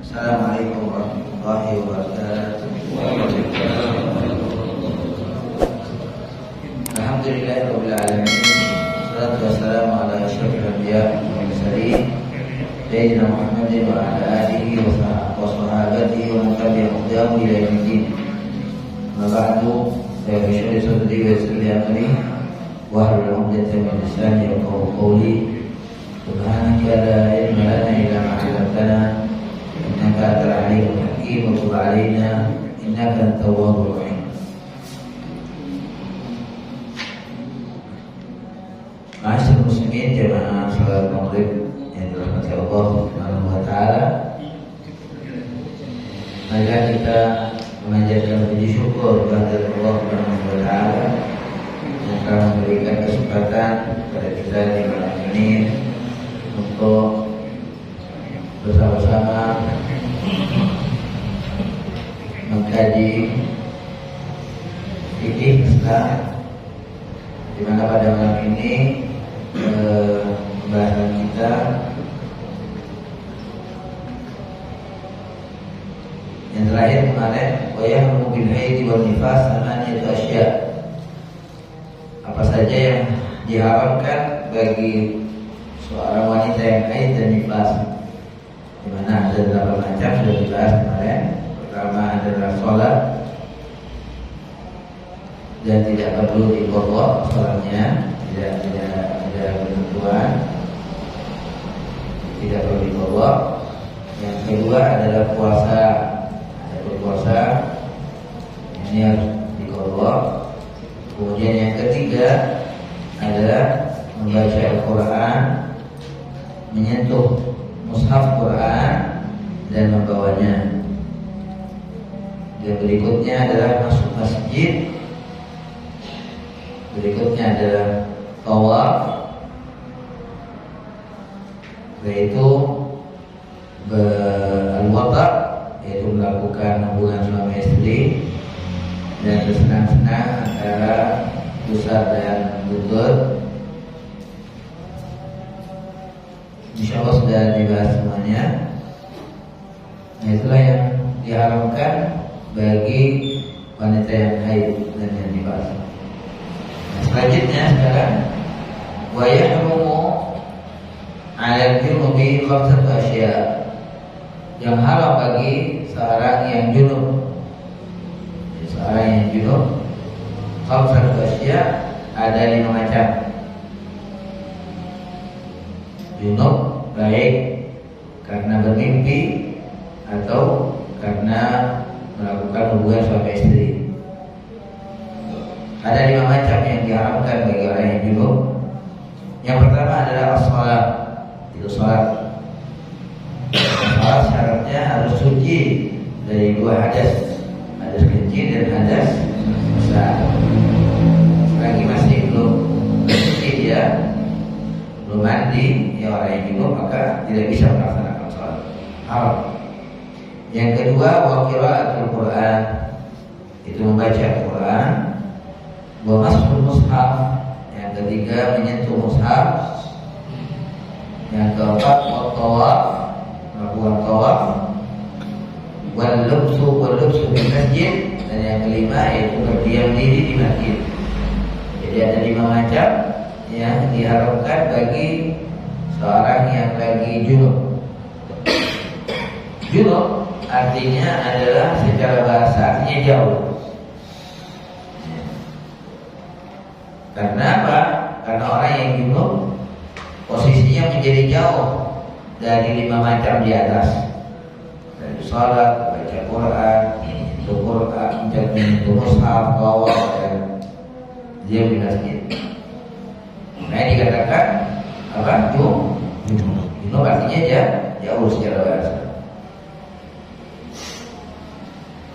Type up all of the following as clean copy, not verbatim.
Assalamualaikum warahmatullahi wabarakatuh. Alhamdulillahirabbil alamin. Wassalatu wassalamu ala asyrofil anbiya'i wal mursalin sayyidina Muhammadin wa ala alihi wa sahbihi wa man tabi'ahum ila yaumil Amma ba'du, saya bersyukur sadri wa salli amri wa hlul 'uqdatam min lisani yafqahu qawli. Subhanaka la ilma lana illa ma 'allamtana innaka antal alimul hakim wa tub 'alaina innaka antat tawwabur rahim. Ma'asyiral muslimin jamaah salat maghrib yang dirahmati Allah Subhanahu wa taala. Marilah kita memanjatkan puji syukur kepada Allah Subhanahu wa taala yang telah memberikan kesempatan kepada kita di malam ini untuk bersama-sama mengkaji fikih Islam, di mana pada malam ini pembahasan kita yang terakhir kemarin wa yahrumu bil haid wal nifas samaniyatu asya. Apa saja yang diharamkan bagi seorang wanita yang haid dan nifas, di mana ada 8 macam sudah dibahas kemarin. Pertama adalah sholat, dan tidak perlu diqadha sholatnya, tidak ketentuan, tidak perlu diqadha. Yang kedua adalah puasa. Puasa ini harus diqadha. Kemudian yang ketiga adalah membaca Al-Quran, menyentuh mushaf Quran dan membawanya. Dan berikutnya adalah masuk masjid. Berikutnya adalah tawaf, yaitu al-wata', yaitu melakukan hubungan suami istri dan bersenang-senang antara pusat dan lutut. Insyaallah sudah dibahas semuanya. Nah, itulah yang diharamkan bagi wanita yang haid dan yang nifas. Nah, selanjutnya sekarang wa yahrumu 'alal junubi khamsatu asya. Yang haram bagi seorang yang junub, khamsatu asya, ada 5 macam. Junub baik karena bermimpi atau karena melakukan hubungan suami istri. Ada 5 macam yang diharamkan bagi orang yang junub. Yang pertama adalah as-shalah, itu salat. Salat syaratnya harus suci dari 2 hadas, hadas kecil dan hadas besar. Selagi masih belum suci dia, belum mandi, ya orang yang junub, maka tidak bisa melaksanakan salat. Haram. Yang kedua wa qiraatul Quran, itu membaca Al-Quran. Wa mas'ul mushaf, yang ketiga menyentuh mushaf. Yang keempat wa tawaf, melakukan tawaf. Wal lubsu di masjid, dan yang kelima yaitu berdiam diri di masjid. Jadi ada 5 macam yang diharamkan bagi seorang yang lagi junub. Junub artinya adalah secara bahasa artinya jauh. Karena apa? Karena orang yang junub posisinya menjadi jauh dari 5 macam di atas. Dari salat, baca Quran, menyentuh mushaf, tawaf, dan diam di masjid. Nah, ini dikatakan apa? Junub artinya jauh secara bahasa.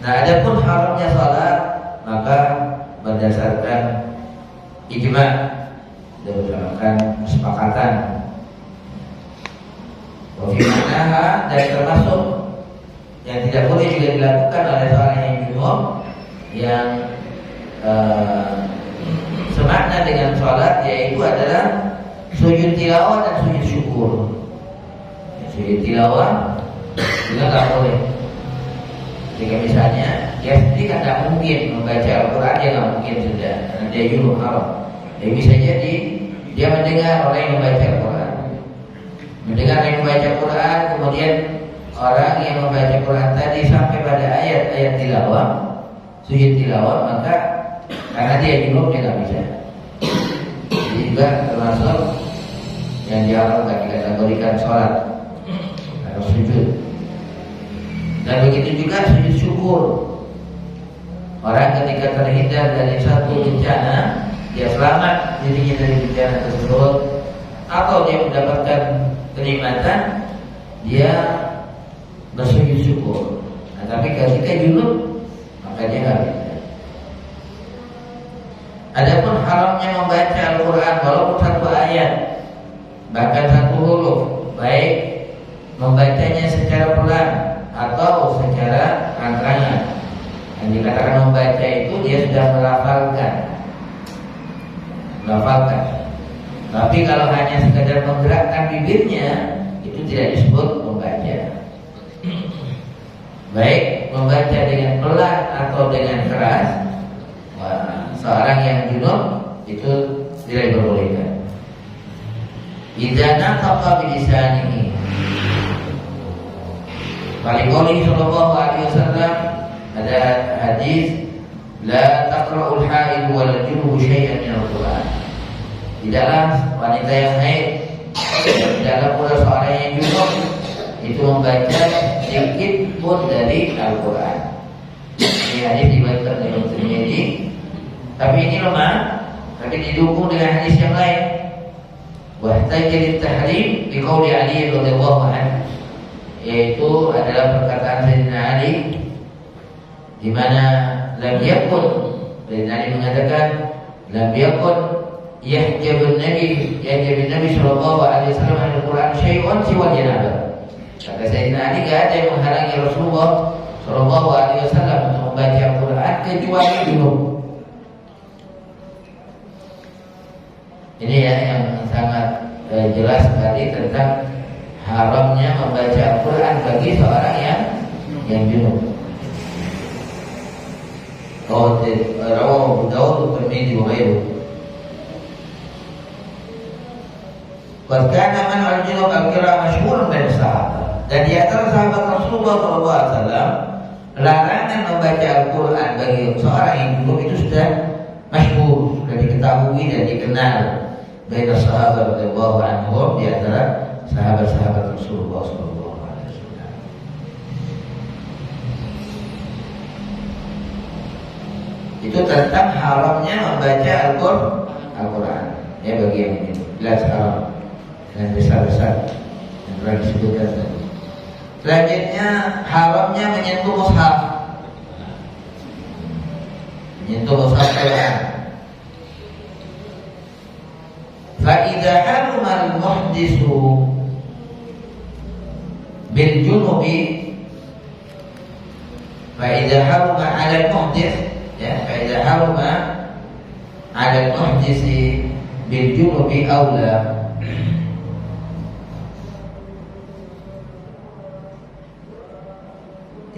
Nah, adapun haramnya salat, maka berdasarkan ijma', berdasarkan kesepakatan, wafimanaha, dan termasuk yang tidak boleh juga dilakukan oleh seorang yang junub yang semakna dengan salat, yaitu adalah sujud tilawah dan sujud syukur. Sujud tilawah juga nggak boleh. Jika misalnya dia sendiri kan tidak mungkin membaca Al-Quran, dia nggak mungkin sudah, karena dia junub haram. Jadi bisa jadi dia mendengar orang yang membaca Al-Quran, mendengar yang membaca Quran, kemudian orang yang membaca Quran tadi sampai pada ayat-ayat tilawah, sujud tilawah, maka karena dia junub dia nggak bisa. Jadi juga termasuk yang diharamkan dikategorikan sholat atau sujud. Dan begitu juga sujud syukur. Orang ketika terhindar dari satu bencana, dia selamat dirinya dari bencana tersebut, atau dia mendapatkan kenikmatan, dia bersujud syukur. Nah, tapi ketika junub, maka dia nggak bisa. Adapun haramnya membaca Al-Quran walaupun satu ayat, bahkan satu huruf, baik membacanya secara pelan atau secara terang-terangan. Yang dikatakan membaca itu dia sudah melafalkan. Tapi kalau hanya sekadar menggerakkan bibirnya, itu tidak disebut membaca. Baik membaca dengan pelan atau dengan keras, seorang yang junub itu tidak diperbolehkan. Idza nataqa bilisanihi. Wali sallallahu alaihi wasallam ada hadis la taqra'ul haid wal junub syai'an min al-Qur'an. Tidaklah wanita yang haid, tidaklah pula seorang yang junub itu membaca sedikit pun dari Al-Quran. Ini hadis diriwayatkan oleh Tirmidzi. Tapi ini lemah, tapi didukung dengan hadis yang lain. Wahtajil tahrim biqauli Ali radhiyallahu anhu, yaitu adalah perkataan Sayyidina Ali di mana lam yakun, Sayyidina Ali mengatakan lam yakun yahjabun Nabi sallallahu alaihi wasallam al-Quran syai'un siwa janabah. Kata Sayyidina Ali, tidak ada yang menghalangi Rasulullah sallallahu alaihi wasallam untuk membaca Al-Quran kecuali junub. Ini ya yang sangat jelas sekali tentang haramnya membaca Al-Quran bagi seorang yang junub. Rawahu Abu Dawud wa Tirmidzi wa ghairuhu. Wa kana man al-junub al-qira'ah masyhurun bain sahabat. Dan di antara sahabat Rasulullah sallallahu alaihi wasallam, larangan membaca Al-Quran bagi seorang yang junub itu sudah masyhur, sudah diketahui dan dikenal bain sahabat radhiyallahu anhum, di antara sahabat-sahabat Rasulullah sallallahu alaihi wasallam. Itu tentang haramnya membaca Al-Quran. Ya, bagi yang ini jelas haram dan besar-besar yang telah disebutkan tadi. Selanjutnya haramnya menyentuh mushaf. Menyentuh mushaf Quran. فإذا حرم المحدث بالجنب فإذا حرم على المحدث فإذا حرم على المحدث بالجنب أولى.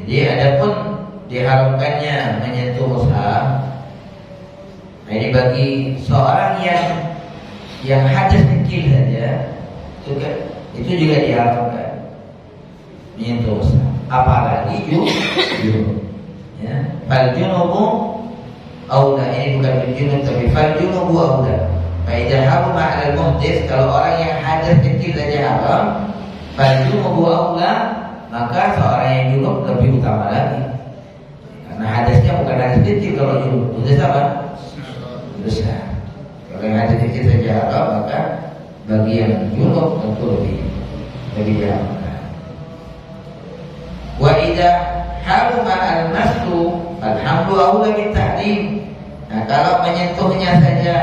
Jadi adapun diharamkannya menyentuh mushaf, ini bagi seorang yang hadas kecil saja, itu juga diharamkan menyentuh mushaf. Apalagi junub. Ya, fal junubu aula, ini bukan junub tapi fal junubu aula. Faidah haruma 'ala al-muhdits, kalau orang yang hadas kecil saja haram, fal junubu aula, maka seorang yang junub lebih utama lagi. Karena hadasnya bukan hadas kecil, kalau junub hadas apa? Besar. Kalau yang hadas kecil saja haram, maka bagi yang junub tentu lebih diharamkan. Wa idza haruma al-masu alhamdu aula bitahrim. Nah, kalau menyentuhnya saja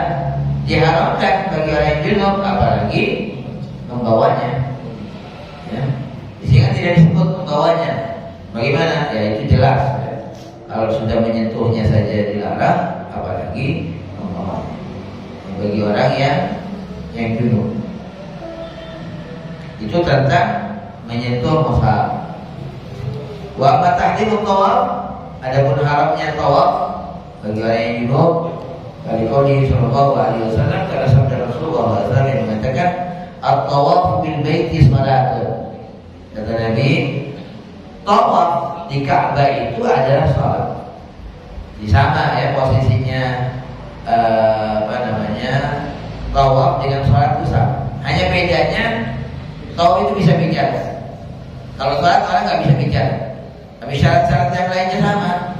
diharamkan bagi orang yang junub, apalagi membawanya. Ya. Di sini kan tidak disebut membawanya. Bagaimana? Ya itu jelas. Ya. Kalau sudah menyentuhnya saja dilarang, apalagi membawanya. Bagi orang yang junub. Itu tentang menyentuh mushaf. Wa amma tahrimut tawaf, adapun haramnya tawaf bagi orang yang junub, kali qauli sallallahu alaihi wasallam, karena sabda Rasulullah SAW yang mengatakan at-tawaf bil baiti salatun. Kata Nabi, tawaf di Ka'bah itu adalah salat. Di sama ya posisinya tawaf dengan salat itu sama. Hanya bedanya tawaf itu bisa bicara. Kalau salat orang nggak bisa bicara. Tapi syarat-syarat yang lainnya sama.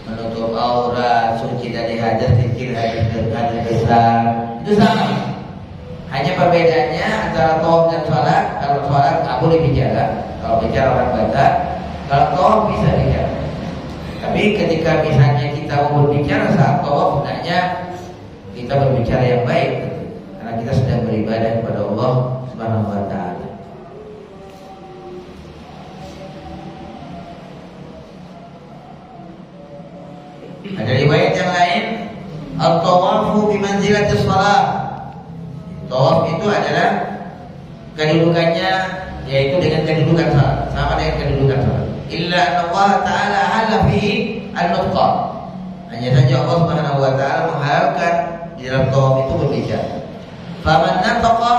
Menutup aurat, suci dari hadas kecil, hadas besar, itu sama. Hanya perbedaannya antara tawaf dan salat. Kalau salat nggak boleh bicara. Kalau bicara orang batak. Kalau tawaf bisa bicara. Tapi ketika misalnya kita mau berbicara saat tawaf, hendaknya kita berbicara yang baik, karena kita sedang beribadah kepada Allah Subhanahu wa taala. Ada riwayat yang lain, at-tawafu bi manzilatis shalah. Tawaf itu adalah kedudukannya yaitu dengan kedudukan salat, sama dengan kedudukan salat. Illa Allah Ta'ala halal fihi al-nutqa. Hanya saja Allah Subhanahu wa taala menghalalkan di dalam tawaf itu berbicara. Faman nataqa,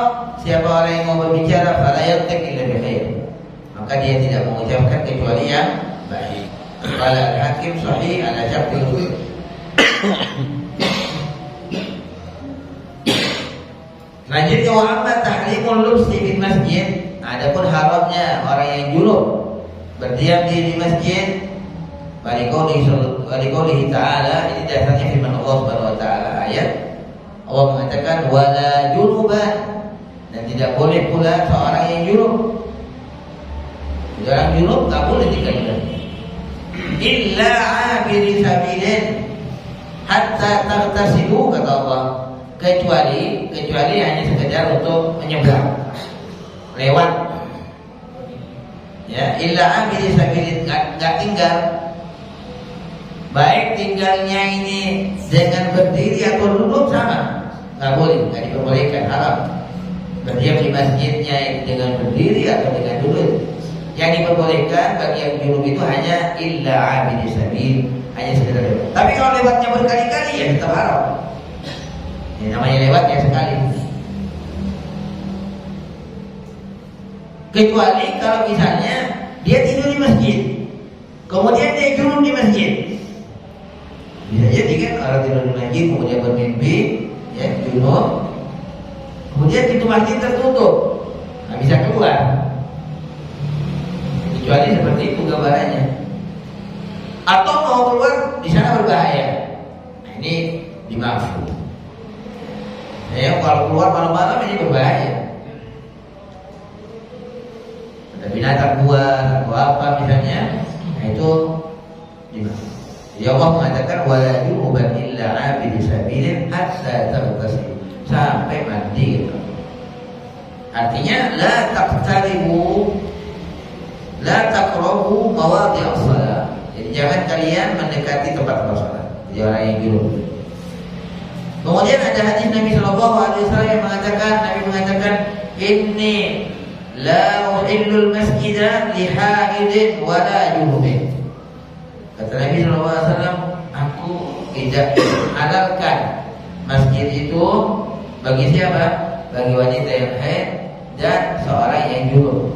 siapa orang yang mau berbicara, fala yantiq illa bi khair, maka dia tidak mengucapkan kecuali yang baik. Qala al-Hakim sahih ala syartil. Selanjutnya wa amma tahrimul lubsi bil masjid, adapun haramnya orang yang junub berdiam diri di masjid. Walikolihi ta'ala, ini dasarnya firman Allah Subhanahu wa taala, ayat Allah mengatakan wala junuban, dan tidak boleh pula seorang yang junub. Orang junub tak boleh tinggal di masjid. Illa abiri sabilin hatta taghtasilu, kata Allah, kecuali hanya sekedar untuk menyeberang, lewat. Ya, illa abiri sabilin, enggak tinggal. Baik tinggalnya ini dengan berdiri atau duduk sama, nggak boleh, nggak diperbolehkan, haram. Berdiam di masjidnya dengan berdiri atau dengan duduk. Yang diperbolehkan bagi yang junub itu hanya illa abidi sabil, hanya sekedar lewat. Tapi kalau lewatnya berkali-kali ya tetap haram. Ini namanya lewat ya sekali. Kecuali kalau misalnya dia tidur di masjid, kemudian dia junub di masjid. Bisa jadi kan orang tidur di masjid kemudian bermimpi, ya junub, kemudian pintu masjid tertutup, nggak bisa keluar. Kecuali seperti itu gambarannya. Atau mau keluar di sana berbahaya, nah, ini dimaafkan. Ya, kalau keluar malam-malam ini berbahaya. Ada binatang buas atau apa misalnya, nah itu dimaafkan. Ya Allah mengatakan wala junuban illa abidi sabilin hatta taghtasil, sampai mandi gitu. Artinya la taqtaribu la taqrabu mawadhi'as shalah. Jadi jangan kalian mendekati tempat salat. Jadi orang yang junub. Kemudian ada hadis Nabi sallallahu alaihi wasallam yang mengatakan inni la uhillul masjida li haidin wala junubin. Kata Nabi SAW, aku tidak halalkan masjid itu bagi siapa? Bagi wanita yang haid dan seorang yang junub.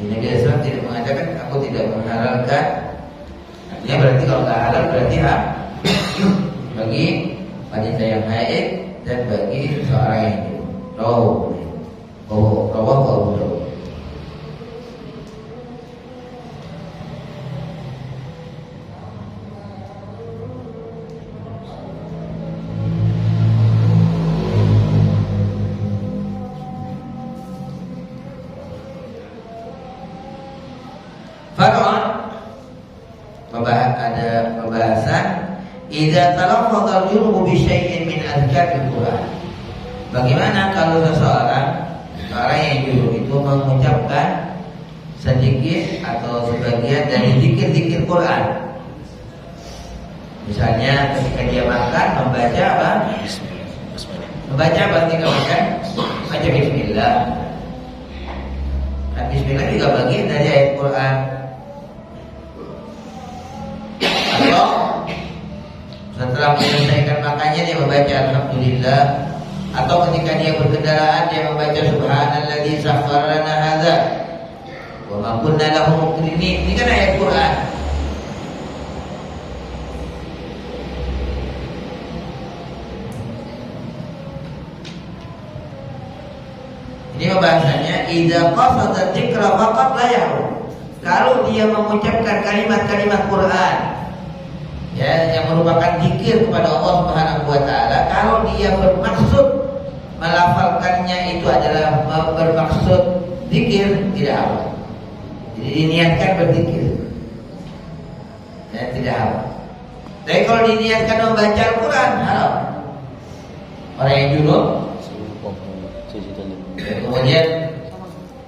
Nabi SAW tidak mengatakan aku tidak menghalalkan. Artinya berarti kalau tidak halal berarti bagi wanita yang haid dan bagi seorang yang junub. Rawahu. Ada pembahasan idza talaffadha al-junubu bi syai'in min adhkar al-Qur'an. Bagaimana kalau orang yang junub itu mengucapkan sedikit atau sebagian dari zikir-zikir Quran. Misalnya ketika dia makan membaca apa? Membaca apa ketika makan? Baca bismillah. Dan bismillah juga bagian dari ayat Quran. Quran, atau setelah menyelesaikan makannya dia membaca alhamdulillah, atau ketika dia berkendaraan dia membaca subhanalladzi sakhkhara lana hadza wa ma kunna lahu muqrinin. Ini kan ayat Quran. Ini bahasanya idza qasada dzikra faqat la yahrum. Kalau dia mengucapkan kalimat-kalimat Quran ya yang merupakan zikir kepada Allah Subhanahu wa taala, kalau dia bermaksud melafalkannya itu adalah bermaksud zikir, tidak apa. Jadi diniatkan berzikir. Ya, tidak apa. Tapi kalau diniatkan membaca Al-Quran, haram. Orang yang junub kemudian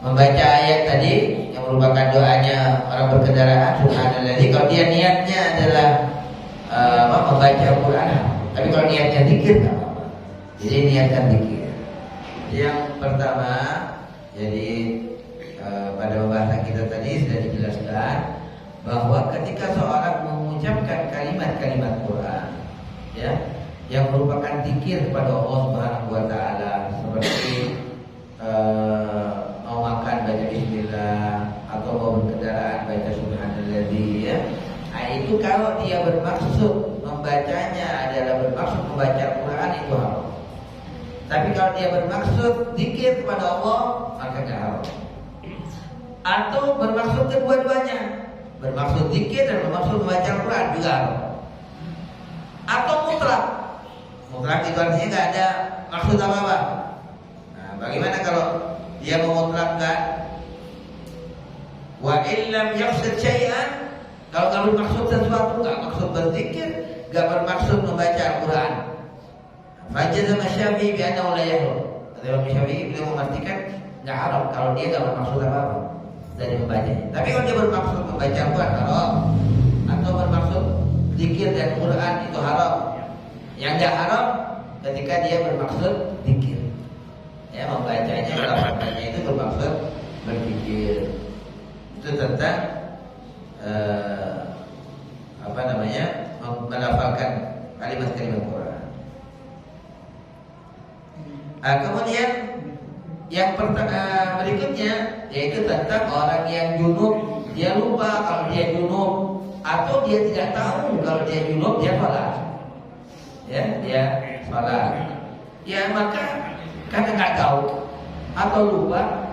membaca ayat tadi yang merupakan doanya orang berkendaraan, subhanalladzi, kalau dia niatnya adalah membaca Al-Quran, tapi kalau niatnya zikir tidak apa-apa. Jadi niatkan zikir. Yang pertama, jadi pada pembahasan kita tadi sudah dijelaskan bahwa ketika seorang mengucapkan kalimat-kalimat Quran ya yang merupakan zikir kepada Allah Subhanahu wa taala, seperti mau makan baca bismillah, atau mau berkendaraan baca subhanalladzi ya. Nah, itu kalau dia bermaksud membacanya adalah bermaksud membaca Al-Quran, itu haram. Tapi kalau dia bermaksud zikir kepada Allah, maka tidak haram. Atau bermaksud kedua-duanya, bermaksud zikir dan bermaksud membaca Al-Quran, juga haram. Atau mutlak. Mutlak itu artinya tidak ada maksud apa-apa. Bagaimana kalau dia memutlakkan wa illam yaqsid syai'an, kalau enggak bermaksud sesuatu, enggak maksud berzikir, enggak bermaksud membaca Al-Quran, fajazama Syafi'i bi annahu la yahrum. Imam Syafi'i beliau memastikan enggak haram kalau dia enggak bermaksud apa-apa dari membacanya. Tapi kalau dia bermaksud membaca Al-Quran, haram. Atau bermaksud zikir dan Quran, itu haram. Yang enggak haram ketika dia bermaksud zikir. Ya, membacanya, melakukannya itu bermaksud berpikir. Itu tentang melafalkan kalimat-kalimat Quran. Kemudian yang berikutnya yaitu tentang orang yang junub, dia lupa kalau dia junub, atau dia tidak tahu kalau dia junub, dia salat. Ya, dia salat. Ya, maka karena nggak tahu atau lupa,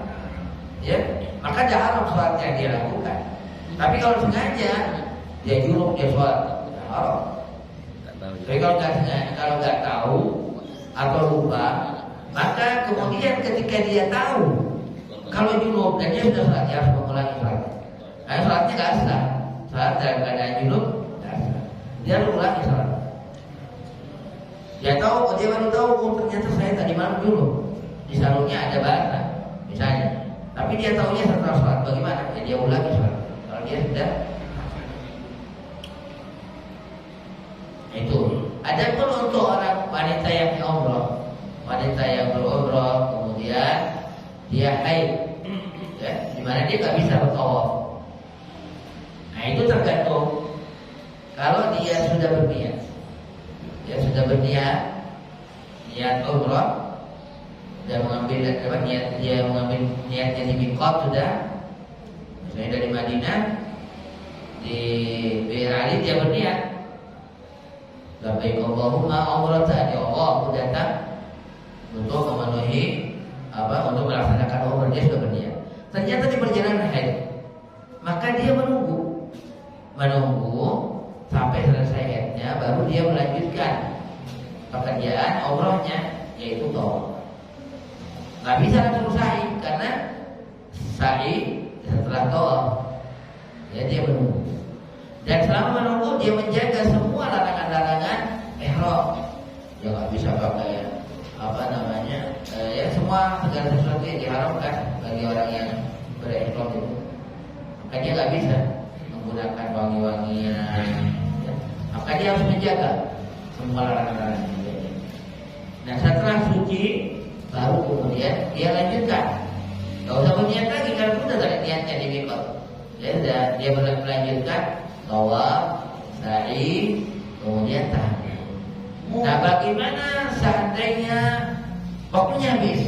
ya, maka tidak haram sholat yang dia lakukan. Tapi kalau sengaja dia junub, dia sholat, tidak haram. Tapi kalau nggak tahu atau lupa, maka kemudian ketika dia tahu kalau junub dan dia sudah sholat, dia harus mengulangi sholatnya. Karena sholatnya nggak sah. Sholat dalam keadaan junub nggak sah. Dia harus mengulangi sholat. Dia tahu, dia baru tahu, ternyata saya tadi malam dulu di sarungnya ada bahasa, misalnya. Tapi dia tahunya setelah sholat, bagaimana? Ya dia ulangi sholat. Kalau dia sudah itu. Adapun untuk orang wanita yang umrah, wanita yang berumrah kemudian dia haid, ya, dimana dia nggak bisa bertawaf. Nah itu tergantung. Kalau dia sudah berniat. Dia sudah berniat umrah dan mengambil dia mengambil niatnya di miqat sudah, misalnya dari Madinah di Bir Ali dia berniat labbaik Allahumma umratan, ya Allah aku datang untuk memenuhi untuk melaksanakan umrah. Dia sudah berniat. Ternyata di perjalanan haid, maka dia menunggu sampai selesai haidnya, baru dia melanjutkan pekerjaan umrahnya, yaitu tawaf. Nggak bisa langsung sa'i, karena sa'i setelah tawaf, ya dia menunggu. Dan selama menunggu dia menjaga semua larangan-larangan ihram. Dia nggak bisa pakai ya semua segala sesuatu yang diharamkan bagi orang yang berihram itu. Maka dia nggak bisa menggunakan wangi-wangian, ya. Maka dia harus menjaga semua larangan-larangan. Nah setelah suci baru kemudian dia lanjutkan. Gak usah berniat lagi karena sudah dari niatnya di miqat. Ya, dan dia melanjutkan tawaf, sa'i, kemudian tahlil. Nah, bagaimana seandainya waktunya habis,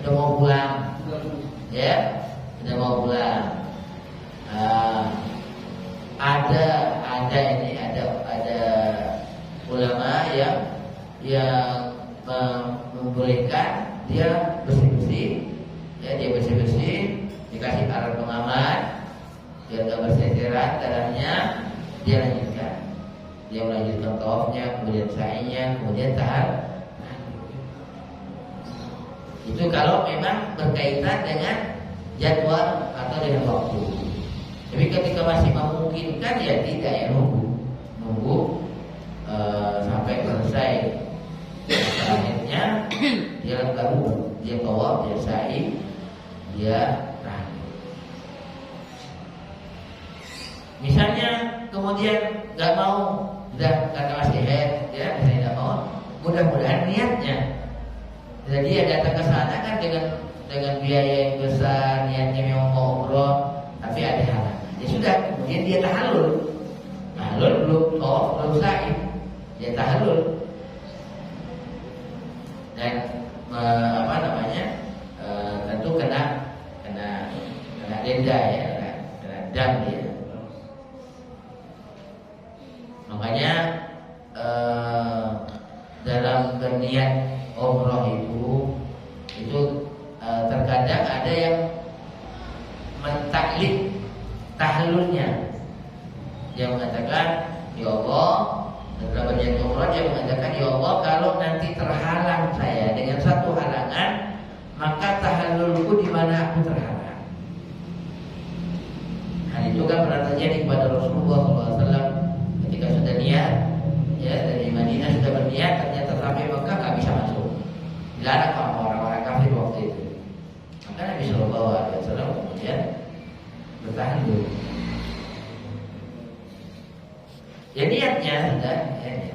udah mau pulang, ya, udah mau pulang. Ada ulama yang membolehkan dia bersih-bersih, ya, dia bersih-bersih, dikasih alat pengaman, biar nggak berserakan darahnya, dia melanjutkan tawafnya, kemudian sa'inya, kemudian tahlil. Itu kalau memang berkaitan dengan jadwal atau dengan waktu. Tapi ketika masih memungkinkan, ya tidak, ya nunggu sampai selesai. Akhirnya dia baru dia tawaf, dia sa'i, dia tahlil. Misalnya kemudian nggak mau, udah kata masih haid, ya, saya nggak mau. Mudah-mudahan niatnya. Jadi dia datang ke sana kan dengan biaya yang besar, niatnya memang mau umroh, tapi ada halangan. Ya sudah, kemudian dia tahallul belum tawaf, belum sa'i, dia tahallul. Dan tentu kena denda, ya, kena dam dia. Makanya dalam berniat umroh itu terkadang ada yang mentaklid tahallulnya. Dia mengatakan, ya Allah, dalam berniat umroh dia mengatakan, ya Allah, kalau nanti terhalang saya dengan satu halangan, maka tahallulku di mana aku terhalang. Nah, itu kan pernah terjadi kepada Rasulullah SAW ketika sudah niat, ya, dari Madinah sudah berniat, ternyata sampai Mekah nggak bisa masuk, dilarang sama orang-orang kafir waktu itu. Maka Nabi SAW kemudian bertahan dulu. Ya, niatnya sudah, ya.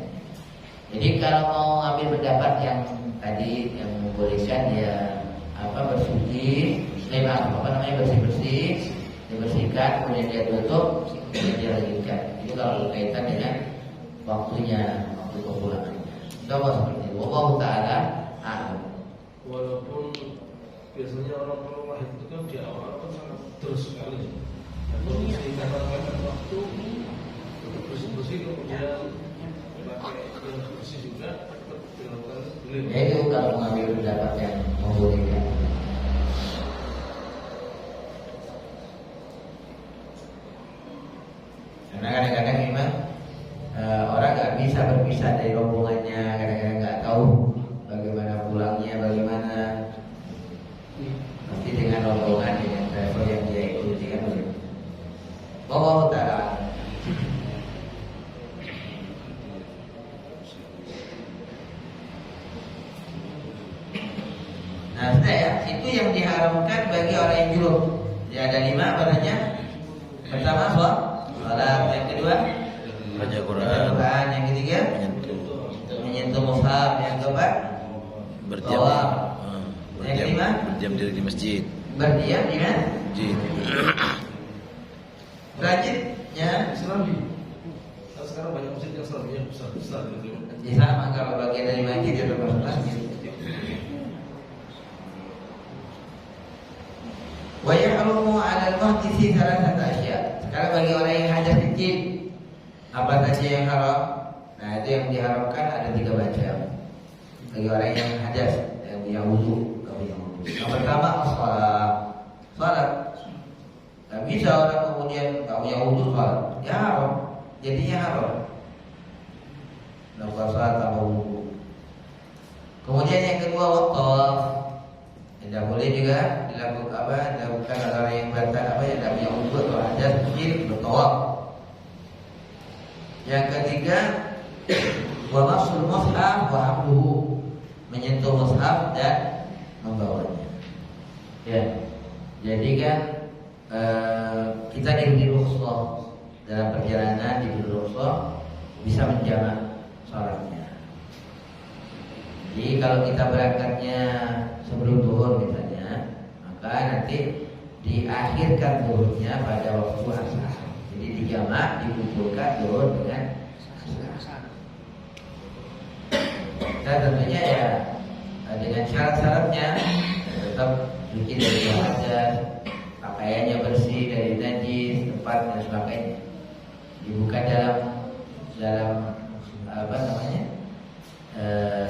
Jadi kalau mau ngambil pendapat yang tadi yang membolehkan dia bersuci, bersih-bersih, dibersihkan, kemudian dia tutup, kemudian dia lanjutkan. Itu kalau berkaitan dengan waktu kepulangannya. Coba seperti itu. Allah Ta'ala a'lam. Walaupun biasanya orang lahir itu kan di awal kan sangat terus sekali. Kalau karena waktu untuk bersih-bersih, kemudian pakai yang bersih juga dilakukan beli. Ya, itu kalau mengambil pendapat yang membolehkan. Karena kadang-kadang memang orang nggak bisa berpisah dari rombongannya, kadang-kadang nggak tahu bagaimana pulangnya, bagaimana pasti dengan rombongan, dengan travel yang dia ikuti kan begitu. Allah Ta'ala. Nah, itu yang diharamkan bagi orang yang junub. Ya, ada 5 apa saja? Pertama, sholat. Yang kedua, baca Quran. Yang ketiga, menyentuh mushaf. Yang keempat, berdiam diri di masjid. Berdiam di masjid. Selanjutnya, Serambi. Sekarang banyak masjid yang serambinya besar gitu. di sama kalau bagian dari masjid dia termasuk masjid. Wa yahrumu 'alal muhditsi thalathata asya'. Sekarang bagi orang yang hadas kecil, apa saja yang haram? Nah, itu yang diharamkan ada 3 macam. Bagi orang yang hadas, yang punya wudu. Yang pertama, salat. Gak bisa orang kemudian gak punya wudu salat, ya haram. Jadinya haram. Lakukan salat tanpa wudu. Kemudian yang kedua, tawaf. Tidak boleh juga dilakukan oleh orang yang yang punya wudu atau hadas kecil bertawaf. Yang ketiga, wa masul mushaf wa hamluhu, menyentuh mushaf dan membawanya. Ya, jadi kan kita diberi rukhsah dalam perjalanan, diberi rukhsah bisa menjamak salatnya. Jadi kalau kita berangkatnya sebelum zuhur misalnya, maka nanti diakhirkan zuhurnya pada waktu asar. Jadi dijamak, dikumpulkan zuhur dengan asar. Dan tentunya ya dengan syarat-syaratnya tetap suci dari hadas, pakaiannya bersih dari najis, tempat dan sebagainya. Bukan dalam apa namanya?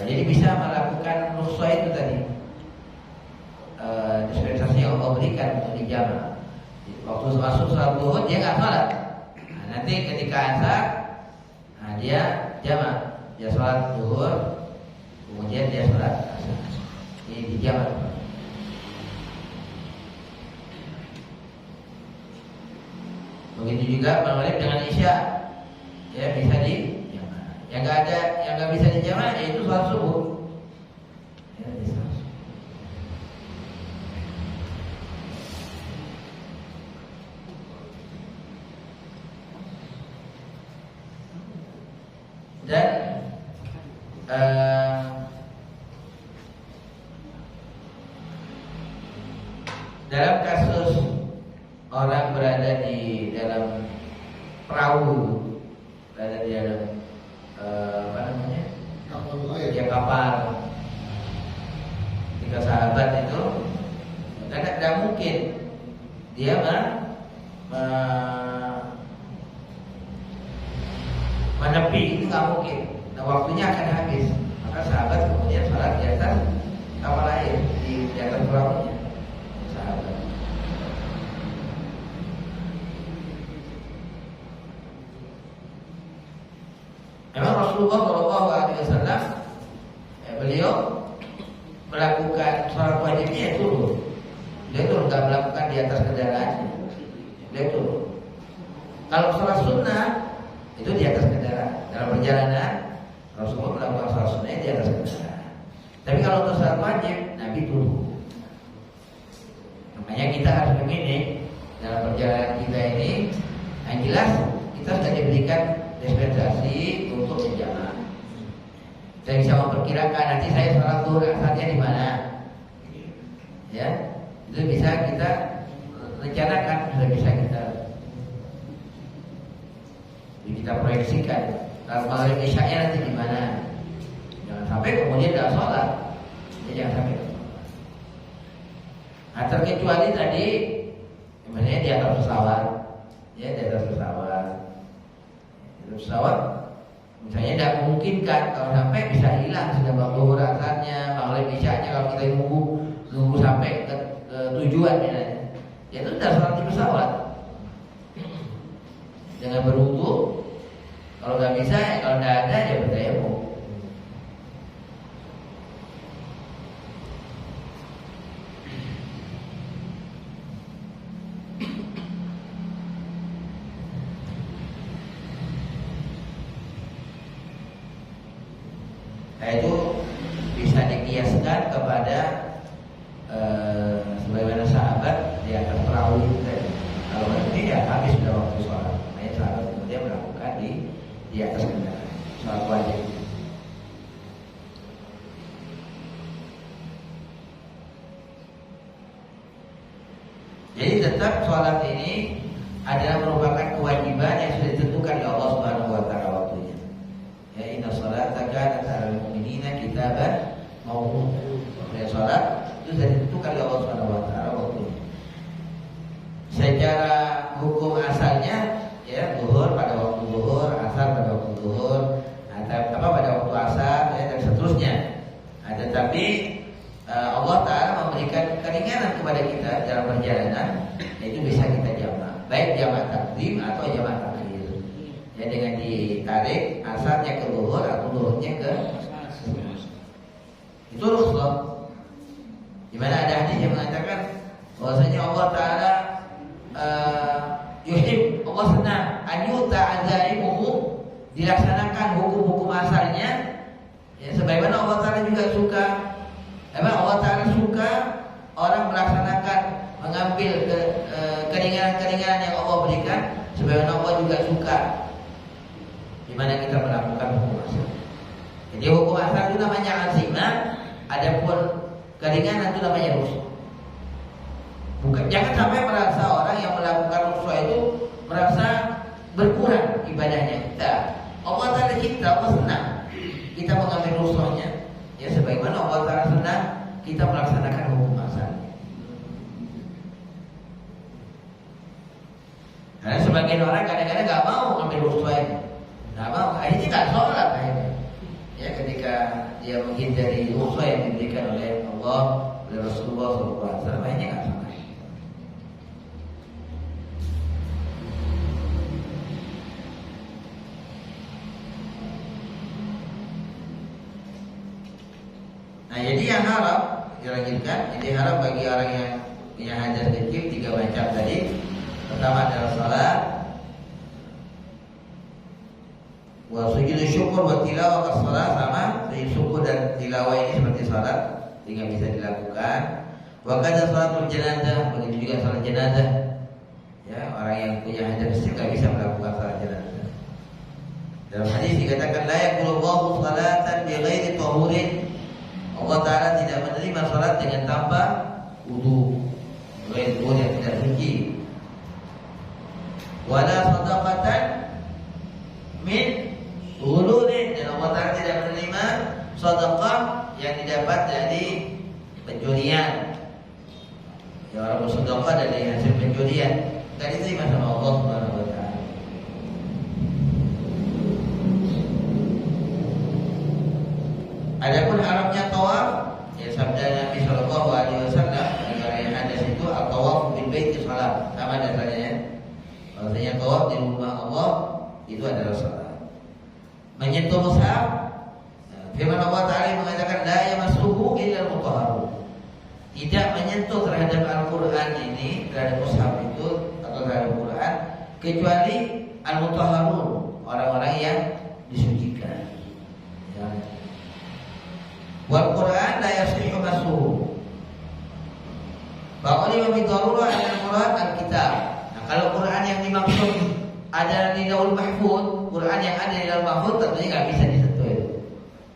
Jadi bisa melakukan rukhsah itu tadi. Dispensasi yang Allah berikan untuk dijamak. Waktu masuk sholat zuhur dia nggak sholat. Nah, nanti ketika asar, dia jamak. Dia sholat zuhur, kemudian dia sholat asar. Ini dijamak. Begitu juga maghrib dengan isya, ya bisa dijamak. Yang nggak bisa dijamak yaitu sholat subuh. Ya, bisa. Dan dalam kasus orang berada di dalam perahu, berada di dalam apa namanya? Kapal. Ketika sahabat itu karena tidak mungkin dia menepi, itu nggak mungkin. Nah, waktunya akan habis. Maka sahabat kemudian sholat di atas kapal air, di atas perahunya. Sahabat. Memang Rasulullah SAW beliau melakukan sholat wajibnya itu dia turun, nggak melakukan di atas kendaraannya. Dia turun. Kalau sholat sunnah itu di atas kendaraan. Dalam perjalanan Rasulullah melakukan sholat sunnah di atas kendaraan. Tapi kalau untuk sholat wajib Nabi turun. Makanya kita harus memilih dalam perjalanan kita ini. Yang jelas kita sudah diberikan dispensasi untuk berjamaah. Saya bisa memperkirakan nanti saya sholat zuhur asarnya di mana, ya itu bisa kita rencanakan, sudah bisa kita proyeksikan. Kalau maghrib isya'nya nanti di mana, jangan sampai kemudian tidak sholat, ya jangan sampai. Nah, terkecuali tadi, sebenarnya di atas pesawat, ya di atas pesawat. Misalnya tidak memungkinkan, kalau sampai bisa hilang sudah zuhur asarnya, maghrib isya'nya. Kalau kita nunggu sampai ke tujuan ya itu sudah sholat di pesawat dengan berwudu. Kalau nggak bisa, ya kalau nggak ada ya bertayamum. Nah, itu bisa dikiaskan kepada sebagaimana sahabat di atas perahu itu tadi. Kalau nanti ya habis sudah waktu sholat, makanya sahabat kemudian melakukan di atas kendaraan sholat wajib. Jadi tetap sholat ini adalah merupakan kewajiban yang sudah ditentukan oleh Allah Subhanahu wa taala waktunya. Ya, inna sholata kanat 'alal mu'minina kitaban mawquta. Sholat itu sudah ditentukan oleh Allah Subhanahu wa taala waktunya. Secara hukum asalnya ya zuhur pada waktu zuhur, asar pada waktu zuhur, pada waktu asar ya, dan seterusnya. Nah, tetapi Allah Ta'ala memberikan keringanan kepada kita dalam perjalanan, yaitu bisa kita jamak, baik jamak takdim atau jamak takhir. Ya, dengan ditarik asarnya ke zuhur atau zuhurnya ke asar. Itu rukhsah. Di mana ada hadis yang mengatakan bahwasanya Allah Ta'ala yuhib, Allah senang anyuta azaimuhu, dilaksanakan hukum-hukum asalnya. Ya, sebagaimana Allah Ta'ala juga suka, Allah Ta'ala suka orang melaksanakan, mengambil keringanan-keringanan yang Allah berikan, sebagaimana Allah juga suka di mana kita melakukan hukum asal. Jadi hukum asal itu namanya azimah, adapun keringanan itu namanya rukhsah. Bukan, jangan sampai merasa orang yang melakukan rukhsah itu merasa berkurang ibadahnya kita. Allah Ta'ala kita, Allah senang kita mengambil rukhsahnya. Ya sebagaimana Allah Ta'ala senang kita melaksanakan hukum asalnya. Karena sebagian orang kadang-kadang nggak mau ambil rukhsahnya, nggak mau, akhirnya nggak sholat akhirnya. Ya ketika dia menghindari rukhsah yang diberikan oleh Allah, oleh Rasulullah SAW, akhirnya nggak sholat. Nah, jadi yang haram dilanjutkan, jadi haram bagi orang yang punya hadas kecil 3 macam tadi. Pertama adalah salat, wa sujud syukur wa tilawah ke salat, sama sujud syukur dan tilawah ini seperti salat sehingga bisa dilakukan. Wa kadza salatul jenazah, begitu juga salat jenazah. Ya, orang yang punya hadas kecil tidak bisa melakukan salat jenazah. Dalam hadis dikatakan la yaqulullahu salatan bi ghairi tahurin. Allah Ta'ala tidak menerima salat dengan tanpa wudu, wudu yang tidak suci. Wala sadaqatan min ghulurin, dan Allah Ta'ala tidak menerima sedekah yang didapat dari pencurian. Ya, orang bersedekah dari hasil pencurian tidak diterima sama Allah Subhanahu wa Ta'ala. Adapun haramnya tawaf, ya sabda Nabi Shallallahu Alaihi Wasallam yang hadas itu at-tawaf bil baiti salat, sama dasarnya ya. Maksudnya tawaf di rumah Allah itu adalah salat. Menyentuh mushaf, firman Allah Ta'ala mengatakan la yamassuhu illa al-mutahharun. Tidak menyentuh terhadap Al-Quran ini, terhadap mushaf itu atau terhadap Quran, kecuali al-mutahharun, orang-orang yang disucikan. Ya. Wal Quran la yasihhu massuhu. Baqali wa bidarurah al-Quran al-kitab. Nah, kalau Quran yang dimaksud ada di Lauhul Mahfuz, Quran yang ada di Lauhul Mahfuz tentunya nggak bisa disentuh itu.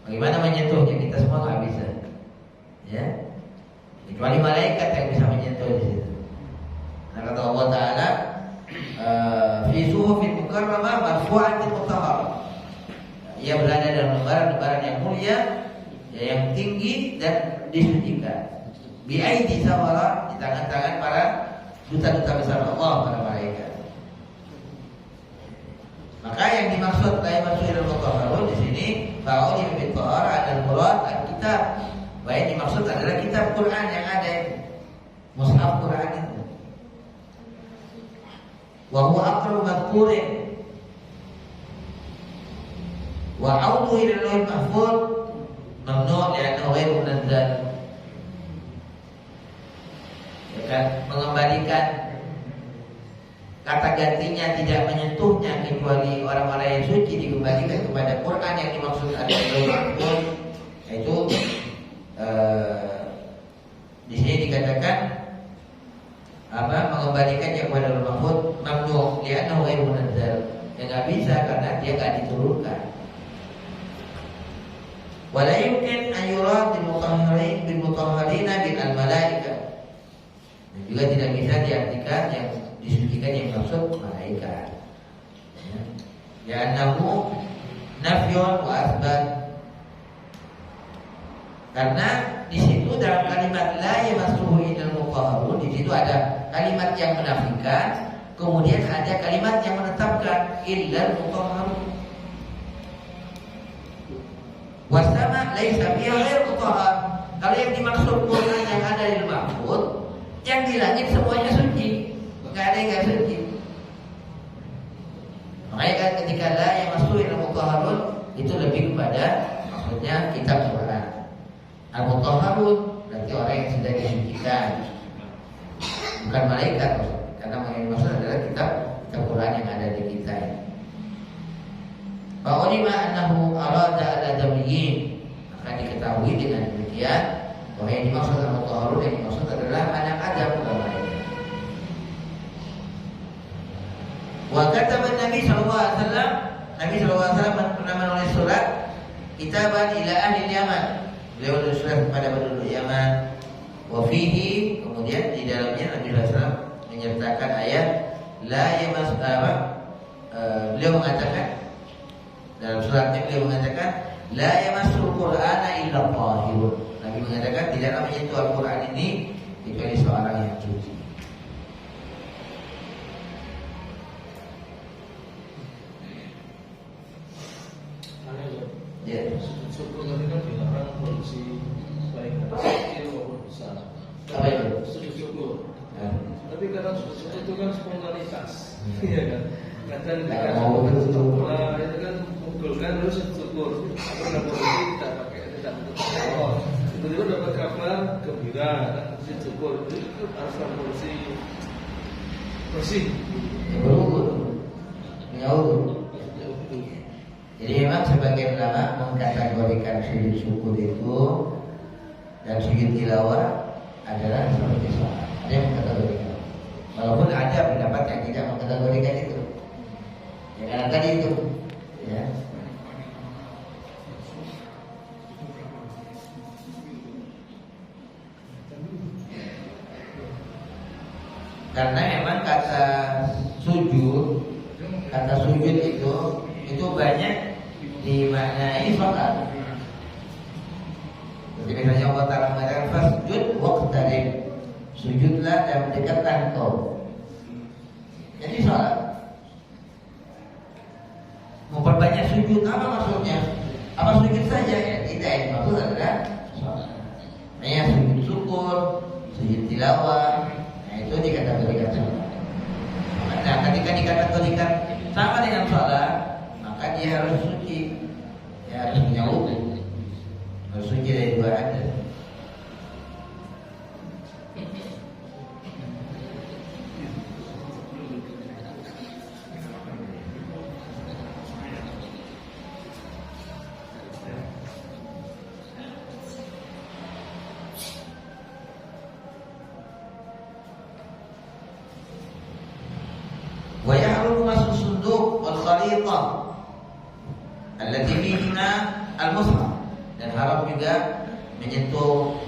Bagaimana menyentuhnya? Kita semua nggak bisa. Ya. Kecuali malaikat yang bisa menyentuh di situ. Nah, kata Allah Ta'ala, fi suhufin mukarramah marfu'atin mutahharah. Ia berada dalam lembaran-lembaran yang mulia, ya, yang tinggi dan disucikan. Bi'aidi sawara, di tangan-tangan para duta-duta besar Allah, para malaikat. Maka yang dimaksud la yamassuhu mutahharun di sini bahwa di bibit tahar adalah murad al-kitab. Bahwa yang dimaksud adalah kitab Quran yang ada itu, mushaf Quran itu. Wa huwa aqrabu madhkurin. Wa audu ila Lauhil Mahfuz mamnu' li'annahu ghairu munazzal. Ya kan, mengembalikan kata gantinya tidak menyentuhnya kecuali orang-orang yang suci dikembalikan kepada Quran yang dimaksud ada Lauhul Mahfuz, yaitu di sini dikatakan mengembalikannya kepada Lauhul Mahfuz mamnu' li'annahu ghairu munazzal, yang nggak bisa karena dia nggak diturunkan. Wala yumkin an yurad bil mutahharina bil malaika. Dan juga tidak bisa diartikan yang disucikan yang maksud malaikat. Ya annahu nafyun wa asbat. Karena di situ dalam kalimat la yamassuhu illal mutahharun, di situ ada kalimat yang menafikan, kemudian ada kalimat yang menetapkan illal mutahharun. Wasama laisa fiha ghair mutahhar. Kalau yang dimaksud Quran yang ada di Mahfuz, yang di langit semuanya suci, enggak ada yang enggak suci. Makanya kan ketika la yamassuhu illal mutahharun itu lebih kepada maksudnya kitab Quran. Al-mutahharun berarti orang yang sudah disucikan, bukan malaikat, karena yang dimaksud adalah kitab Quran yang ada di kita. Fa'ulima annahu arada al-adamiyyin, maka diketahui dengan demikian bahwa yang dimaksud al-mutahharun, yang dimaksud adalah anak Adam, bukan malaikat. Wa kataba Nabi sallallahu alaihi wasallam, Nabi sallallahu alaihi wasallam pernah menulis surat kitaban ila ahli Yaman. Beliau menulis surat kepada penduduk Yaman. Wa fihi, kemudian di dalamnya Nabi SAW menyertakan ayat la yamas beliau mengatakan dalam suratnya beliau mengatakan la yamassul Qur'ana illa tahirun. Nabi mengatakan tidaklah menyentuh Al-Qur'an ini kecuali seorang yang suci. Ya. Syukur tadi kan dilarang kondisi baik kecil maupun besar. Apa itu? Sujud syukur. Ya. Tapi kadang sujud syukur itu kan spontanitas, iya kan? Kadang Ya, kita mau betul. nah, itu kan mengumpulkan terus sujud syukur. Atau dalam kondisi tidak pakai Allah. Tiba-tiba dapat kabar gembira, kan? Sujud syukur itu harus dalam kondisi bersih. Berwudu. Menyaudu. Jadi memang sebagian ulama mengkategorikan sujud syukur itu dan sujud tilawah adalah seperti sholat. Ada yang mengkategorikan. Walaupun ada pendapat yang tidak mengkategorikan itu. Ya karena tadi itu, ya. Karena memang kata sujud itu banyak dimaknai sholat. Jadi misalnya Allah Ta'ala mengatakan fasjud waqtarib, sujudlah dan mendekatkan kau. Jadi sholat. Memperbanyak sujud apa maksudnya? Apa sujud saja? Ya tidak, yang maksud adalah sholat. Makanya sujud syukur, sujud tilawah, nah itu dikategorikan sholat. Nah ketika dikategorikan sama dengan sholat, maka dia harus suci, dia harus punya wudu, harus suci dari dua hadas. Wa yahrumu masuk sunduk wal khalitah allati fihima al-mushaf, dan haram juga menyentuh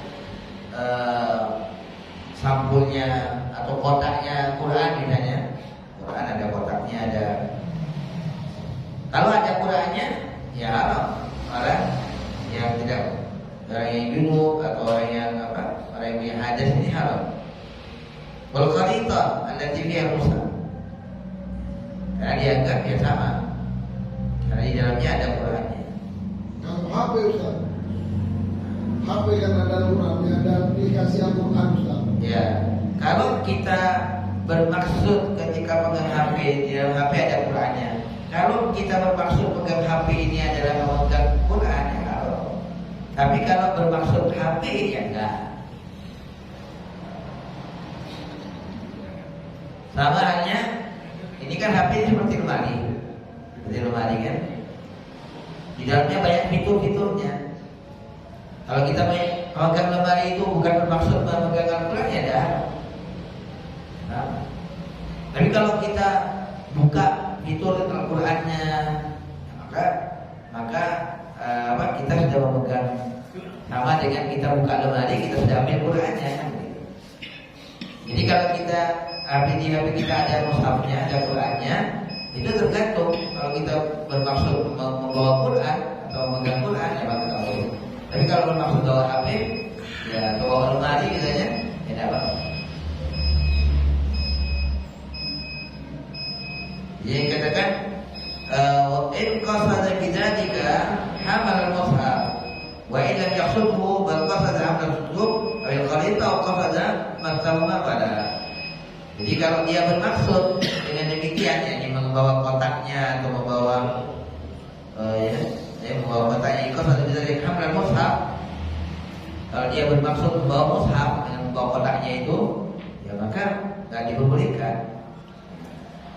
sampulnya atau kotaknya Quran misalnya. Quran ada kotaknya, ada. Kalau ada Qurannya ya haram. Orang yang tidak, orang yang junub atau orang yang orang yang punya hadas ini haram. Wal khalitah allati fiha al-mushaf, karena dianggap ya sama, karena di dalamnya ada Qurannya. Kalau HP Ustaz, HP yang ada Qurannya dan dikasih Al-Quran Ustaz. Ya, kalau kita bermaksud ketika pegang HP, di dalam HP ada Qurannya. Kalau kita bermaksud pegang HP ini adalah memegang Quran, ya kalau. Tapi kalau bermaksud HP ya enggak. Sama halnya, ini kan HP ini seperti lemari kan. Di dalamnya banyak fitur-fiturnya. Kalau kita memegang lemari itu bukan bermaksud memegang Al-Quran ya dah. Nah, tapi kalau kita buka fitur Al-Qurannya, maka kita sudah memegang, sama dengan kita buka lemari, kita sudah ambil Qurannya. Jadi kalau kita di HP kita ada mushafnya, ada Qurannya, itu tergantung. Kalau kita bermaksud membawa Quran atau memegang Quran ya maka tak boleh. Tapi kalau bermaksud bawa HP, ya atau bawa lemari misalnya, ya tidak apa. Jadi katakan in qasada bidzalika hamal al-mushaf wa in lam yaqsudhu bal qasada hamal al-suduk aw al-qalita aw qasada masama pada. Jadi kalau dia bermaksud dengan demikian, yakni membawa kotaknya atau membawa membawa kotaknya ikut atau dari hamil mushaf, kalau dia bermaksud membawa mushaf dengan membawa kotaknya itu, ya maka nggak diperbolehkan.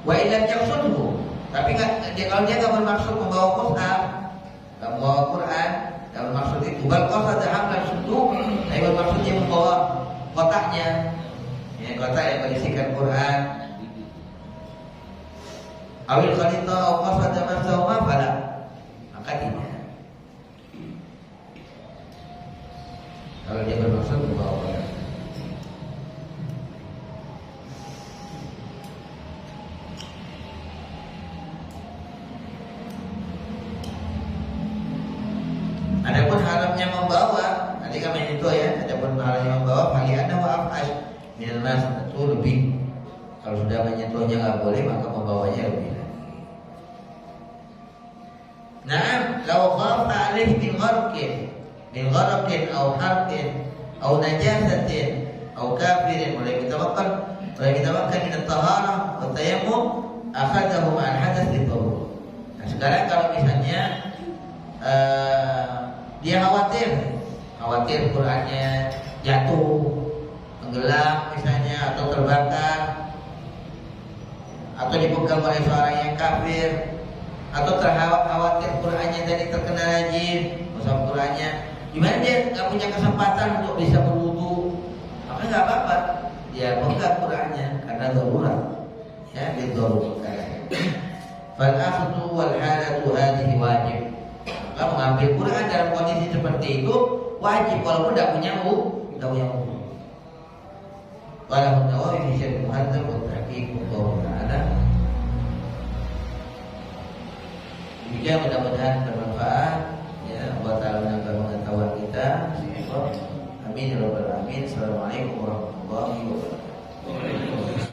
Wa illam yaqsudhu, tapi kalau dia nggak bermaksud membawa mushaf, nggak membawa Quran, nggak bermaksud itu, bal qasada hamil suduk, tapi bermaksudnya membawa kotaknya. Kotak yang berisikan Quran, awil khalita aw qasada masawma fala, maka tidak. Kalau dia bermaksud membawa Quran. mahalnya membawa, nanti kami itu ya, adapun mahalnya membawa bagi anda af'ash minal mas itu lebih. Kalau sudah menyentuhnya nggak boleh, maka membawanya lebih lagi. Naam, lau khafa alaih min gharqin au harqin au najasatin au kafirin mulai kita makan min at-taharah wa tayammum akhadahu ma'al hadath lidhurur. Nah, sekarang kalau misalnya dia khawatir Qur'annya jatuh, tenggelam misalnya, atau terbakar, atau dipegang oleh seorang yang kafir, atau khawatir Qur'annya tadi terkena najis, mushaf Qur'annya, gimana dia nggak punya kesempatan untuk bisa berwudu, maka nggak apa-apa, dia pegang Qur'annya karena darurat, ya, darurat. Fal akhdhu wal halatu hadhihi wajib. Maka mengambil Quran dalam kondisi seperti itu wajib walaupun tidak punya wudu. Walau Nawawi fi Syarh Muhadzab wa Tahqiq Allah Taala. Demikian, mudah-mudahan bermanfaat. Ya, Allah Taala menambah pengetahuan kita. Amin ya rabbal alamin. Assalamualaikum warahmatullahi wabarakatuh.